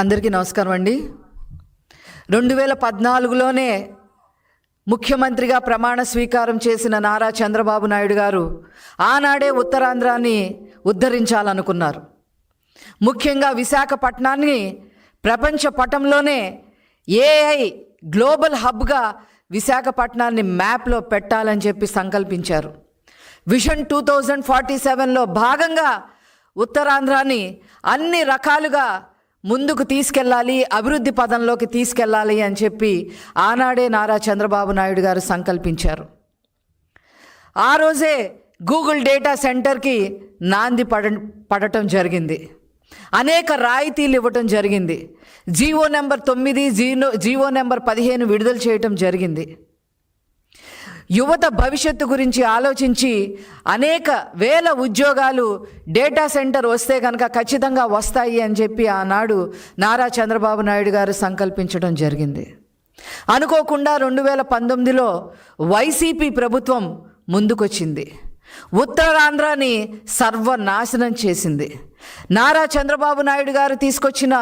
అందరికీ నమస్కారం అండి. 2014లోనే ముఖ్యమంత్రిగా ప్రమాణ స్వీకారం చేసిన నారా చంద్రబాబు నాయుడు గారు ఆనాడే ఉత్తరాంధ్రాన్ని ఉద్ధరించాలనుకున్నారు. ముఖ్యంగా విశాఖపట్నాన్ని ప్రపంచ పటంలోనే ఏఐ గ్లోబల్ హబ్గా విశాఖపట్నాన్ని మ్యాప్లో పెట్టాలని చెప్పి సంకల్పించారు. విజన్ 2047లో భాగంగా ఉత్తరాంధ్రాన్ని అన్ని రకాలుగా ముందుకు తీసుకెళ్ళాలి, అభివృద్ధి పదంలోకి తీసుకెళ్ళాలి అని చెప్పి ఆనాడే నారా చంద్రబాబు నాయుడు గారు సంకల్పించారు. ఆ రోజే గూగుల్ డేటా సెంటర్కి నాంది పడటం జరిగింది. అనేక రాయితీలు ఇవ్వటం జరిగింది. జీవో నెంబర్ 9, జీవో నెంబర్ 15 విడుదల చేయటం జరిగింది. యువత భవిష్యత్తు గురించి ఆలోచించి అనేక వేల ఉద్యోగాలు డేటా సెంటర్ వస్తే కనుక ఖచ్చితంగా వస్తాయి అని చెప్పి ఆనాడు నారా చంద్రబాబు నాయుడు గారు సంకల్పించడం జరిగింది. అనుకోకుండా 2019లో వైసీపీ ప్రభుత్వం ముందుకొచ్చింది. ఉత్తరాంధ్రాని సర్వనాశనం చేసింది. నారా చంద్రబాబు నాయుడు గారు తీసుకొచ్చిన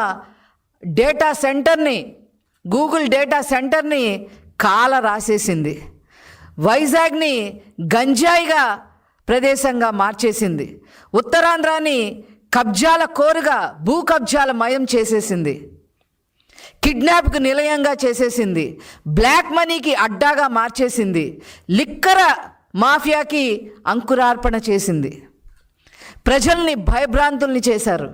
డేటా సెంటర్ని, గూగుల్ డేటా సెంటర్ని కాల రాసేసింది. వైజాగ్ని గంజాయిగా ప్రదేశంగా మార్చేసింది. ఉత్తరాంధ్రాని కబ్జాల కోరుగా, భూ కబ్జాల మయం చేసేసింది. కిడ్నాప్కు నిలయంగా చేసేసింది. బ్లాక్ మనీకి అడ్డాగా మార్చేసింది. లిక్కర మాఫియాకి అంకురార్పణ చేసింది. ప్రజల్ని భయభ్రాంతుల్ని చేశారు.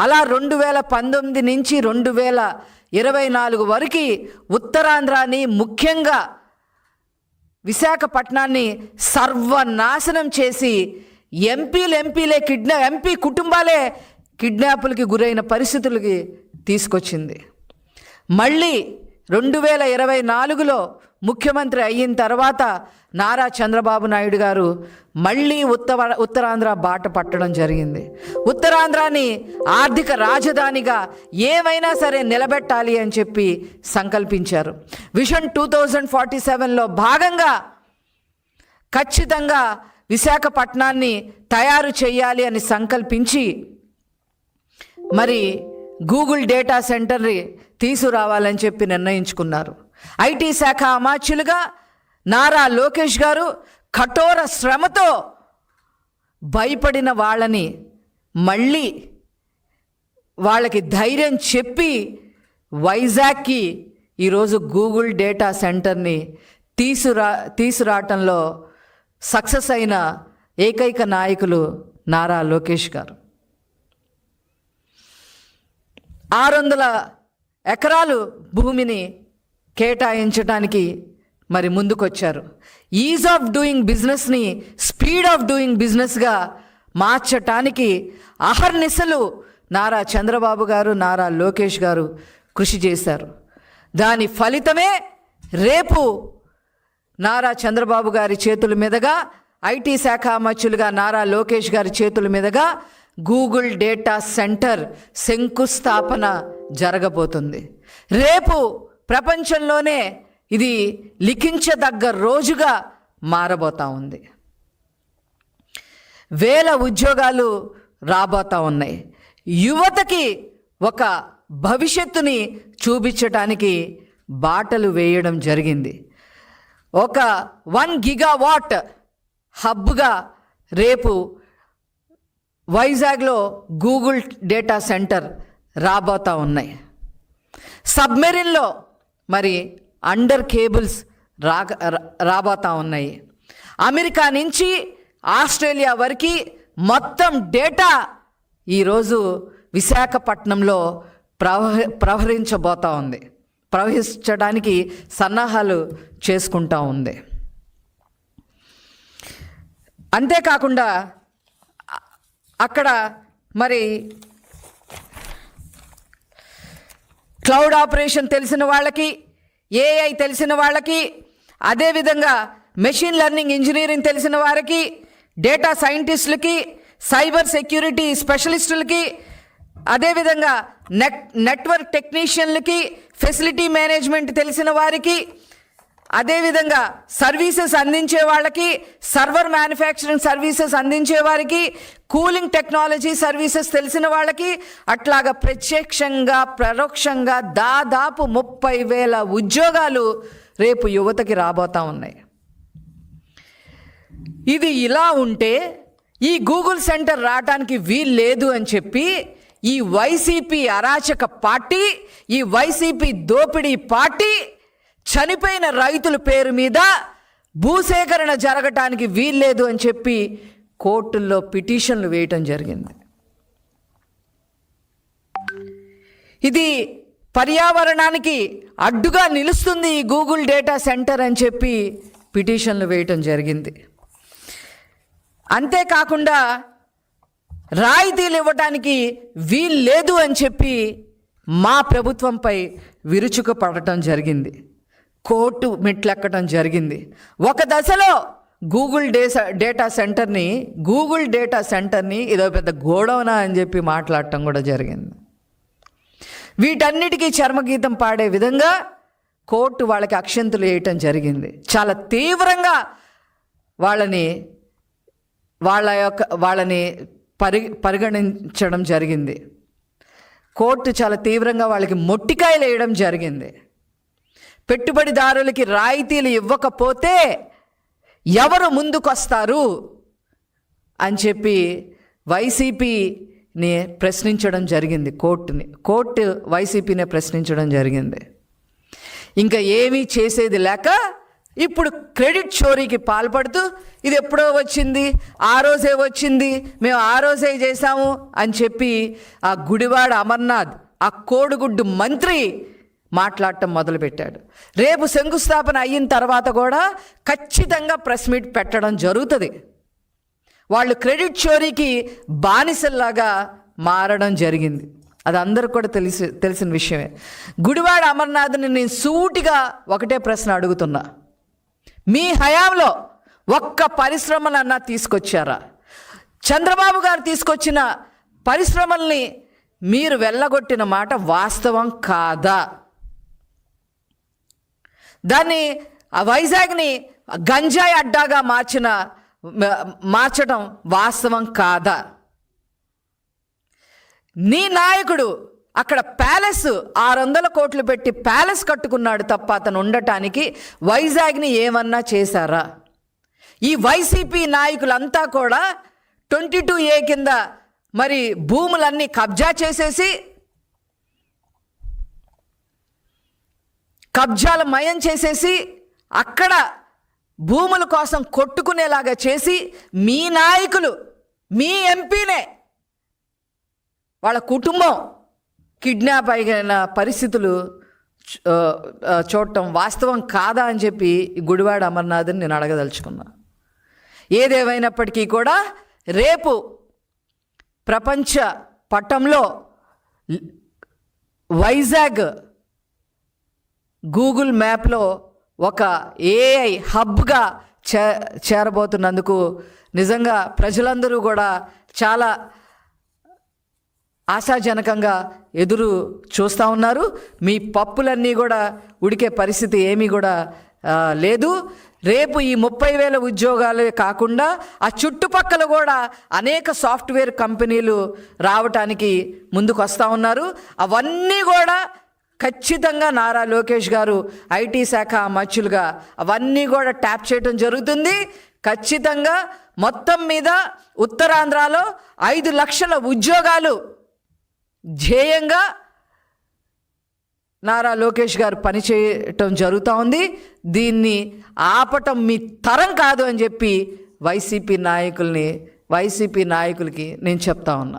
అలా 2019 నుంచి 2024 వరకు ఉత్తరాంధ్రాని, ముఖ్యంగా విశాఖపట్నాన్ని సర్వనాశనం చేసి ఎంపీ కుటుంబాలే కిడ్నాపులకి గురైన పరిస్థితులకి తీసుకొచ్చింది. మళ్ళీ 2024లో ముఖ్యమంత్రి అయిన తర్వాత నారా చంద్రబాబు నాయుడు గారు మళ్ళీ ఉత్తరాంధ్ర బాట పట్టడం జరిగింది. ఉత్తరాంధ్రాని ఆర్థిక రాజధానిగా ఏమైనా సరే నిలబెట్టాలి అని చెప్పి సంకల్పించారు. విజన్ 2047లో భాగంగా ఖచ్చితంగా విశాఖపట్నాన్ని తయారు చేయాలి అని సంకల్పించి మరి గూగుల్ డేటా సెంటర్ని తీసుకురావాలని చెప్పి నిర్ణయించుకున్నారు. ఐటీ శాఖ అమాత్యులుగా నారా లోకేష్ గారు కఠోర శ్రమతో భయపడిన వాళ్ళని మళ్ళీ వాళ్ళకి ధైర్యం చెప్పి వైజాగ్కి ఈరోజు గూగుల్ డేటా సెంటర్ని తీసుకురావటంలో సక్సెస్ అయిన ఏకైక నాయకులు నారా లోకేష్ గారు. 600 ఎకరాలు భూమిని కేటాయించడానికి మరి ముందుకొచ్చారు. ఈజ్ ఆఫ్ డూయింగ్ బిజినెస్ని స్పీడ్ ఆఫ్ డూయింగ్ బిజినెస్గా మార్చటానికి అహర్నిశలు నారా చంద్రబాబు గారు, నారా లోకేష్ గారు కృషి చేశారు. దాని ఫలితమే రేపు నారా చంద్రబాబు గారి చేతుల మీదుగా, ఐటీ శాఖ అమత్యులుగా నారా లోకేష్ గారి చేతుల మీదుగా గూగుల్ డేటా సెంటర్ శంకుస్థాపన జరగబోతుంది. రేపు ప్రపంచంలోనే ఇది లిఖించదగ్గ రోజుగా మారబోతా ఉంది. వేల ఉద్యోగాలు రాబోతా ఉన్నాయి. యువతకి ఒక భవిష్యత్తుని చూపించడానికి బాటలు వేయడం జరిగింది. ఒక 1 గిగావాట్ హబ్గా రేపు వైజాగ్లో గూగుల్ డేటా సెంటర్ రాబోతా ఉన్నాయి. సబ్మెరీన్లో మరి అండర్ కేబుల్స్ రాబోతా ఉన్నాయి. అమెరికా నుంచి ఆస్ట్రేలియా వరకు మొత్తం డేటా ఈరోజు విశాఖపట్నంలో ప్రవహించడానికి సన్నాహాలు చేసుకుంటా ఉంది. అంతేకాకుండా అక్కడ మరి క్లౌడ్ ఆపరేషన్ తెలిసిన వాళ్ళకి, ఏఐ తెలిసిన వాళ్ళకి, అదేవిధంగా మెషిన్ లెర్నింగ్ ఇంజనీరింగ్ తెలిసిన వారికి, డేటా సైంటిస్టులకి, సైబర్ సెక్యూరిటీ స్పెషలిస్టులకి, అదేవిధంగా నెట్వర్క్ టెక్నీషియన్లకి, ఫెసిలిటీ మేనేజ్మెంట్ తెలిసిన వారికి, అదేవిధంగా సర్వీసెస్ అందించే వాళ్ళకి, సర్వర్ మ్యానుఫ్యాక్చరింగ్ సర్వీసెస్ అందించే వారికి, కూలింగ్ టెక్నాలజీ సర్వీసెస్ తెలిసిన వాళ్ళకి, అట్లాగా ప్రత్యక్షంగా పరోక్షంగా దాదాపు 30,000 ఉద్యోగాలు రేపు యువతకి రాబోతా ఉన్నాయి. ఇది ఇలా ఉంటే ఈ గూగుల్ సెంటర్ రావడానికి వీలు లేదు అని చెప్పి ఈ వైసీపీ అరాచక పార్టీ, ఈ వైసీపీ దోపిడీ పార్టీ చనిపోయిన రైతుల పేరు మీద భూసేకరణ జరగటానికి వీల్లేదు అని చెప్పి కోర్టుల్లో పిటిషన్లు వేయటం జరిగింది. ఇది పర్యావరణానికి అడ్డుగా నిలుస్తుంది ఈ గూగుల్ డేటా సెంటర్ అని చెప్పి పిటిషన్లు వేయటం జరిగింది. అంతేకాకుండా రాయితీలు ఇవ్వటానికి వీలు లేదు అని చెప్పి మా ప్రభుత్వంపై విరుచుకు పడటం జరిగింది. కోర్టు మెట్లెక్కడం జరిగింది. ఒక దశలో గూగుల్ డేటా సెంటర్ని ఇదో పెద్ద గోడౌనా అని చెప్పి మాట్లాడటం కూడా జరిగింది. వీటన్నిటికీ చర్మగీతం పాడే విధంగా కోర్టు వాళ్ళకి అక్షంతులు వేయటం జరిగింది. చాలా తీవ్రంగా వాళ్ళని పరిగణించడం జరిగింది. కోర్టు చాలా తీవ్రంగా వాళ్ళకి మొట్టికాయలు వేయడం జరిగింది. పెట్టుబడిదారులకి రాయితీలు ఇవ్వకపోతే ఎవరు ముందుకొస్తారు అని చెప్పి వైసీపీని ప్రశ్నించడం జరిగింది. కోర్టు వైసీపీనే ప్రశ్నించడం జరిగింది. ఇంకా ఏమీ చేసేది లేక ఇప్పుడు క్రెడిట్ చోరీకి పాల్పడుతూ ఇది ఎప్పుడో వచ్చింది, ఆ రోజే వచ్చింది, మేము ఆ రోజే చేశాము అని చెప్పి ఆ గుడివాడ అమర్నాథ్, ఆ కోడిగుడ్డు మంత్రి మాట్లాడటం మొదలుపెట్టాడు. రేపు శంకుస్థాపన అయిన తర్వాత కూడా ఖచ్చితంగా ప్రెస్ మీట్ పెట్టడం జరుగుతుంది. వాళ్ళు క్రెడిట్ చోరీకి బానిసల్లాగా మారడం జరిగింది. అది అందరికి కూడా తెలిసిన విషయమే. గుడివాడ అమర్నాథ్ని నేను సూటిగా ఒకటే ప్రశ్న అడుగుతున్నా, మీ హయాంలో ఒక్క పరిశ్రమలన్నా తీసుకొచ్చారా? చంద్రబాబు గారు తీసుకొచ్చిన పరిశ్రమల్ని మీరు వెళ్ళగొట్టిన మాట వాస్తవం కాదా? దాన్ని వైజాగ్ని గంజాయి అడ్డాగా మార్చడం వాస్తవం కాదా? నీ నాయకుడు అక్కడ ప్యాలెస్ 600 కోట్లు పెట్టి ప్యాలెస్ కట్టుకున్నాడు తప్ప అతను ఉండటానికి వైజాగ్ని ఏమన్నా చేశారా? ఈ వైసీపీ నాయకులంతా కూడా 22A కింద మరి భూములన్నీ కబ్జా చేసేసి కబ్జాల మయం చేసేసి అక్కడ భూముల కోసం కొట్టుకునేలాగా చేసి మీ నాయకులు, మీ ఎంపీనే వాళ్ళ కుటుంబం కిడ్నాప్ అయిన పరిస్థితులు చూడటం వాస్తవం కాదా అని చెప్పి గుడివాడ అమర్నాథ్ని నేను అడగదలుచుకున్నా. ఏదేమైనప్పటికీ కూడా రేపు ప్రపంచ పటంలో వైజాగ్ గూగుల్ మ్యాప్లో ఒక AI హబ్గా చేరబోతున్నందుకు నిజంగా ప్రజలందరూ కూడా చాలా ఆశాజనకంగా ఎదురు చూస్తూ ఉన్నారు. మీ పప్పులన్నీ కూడా ఉడికే పరిస్థితి ఏమీ కూడా లేదు. రేపు ఈ 30,000 ఉద్యోగాలే కాకుండా ఆ చుట్టుపక్కల కూడా అనేక సాఫ్ట్వేర్ కంపెనీలు రావటానికి ముందుకు వస్తూ ఉన్నారు. అవన్నీ కూడా ఖచ్చితంగా నారా లోకేష్ గారు IT శాఖ మచ్చులుగా అవన్నీ కూడా ట్యాప్ చేయడం జరుగుతుంది. ఖచ్చితంగా మొత్తం మీద ఉత్తరాంధ్రలో 5 లక్షల ఉద్యోగాలు ధ్యేయంగా నారా లోకేష్ గారు పనిచేయటం జరుగుతూ ఉంది. దీన్ని ఆపటం మీ తరం కాదు అని చెప్పి వైసీపీ నాయకులకి నేను చెప్తా ఉన్నా.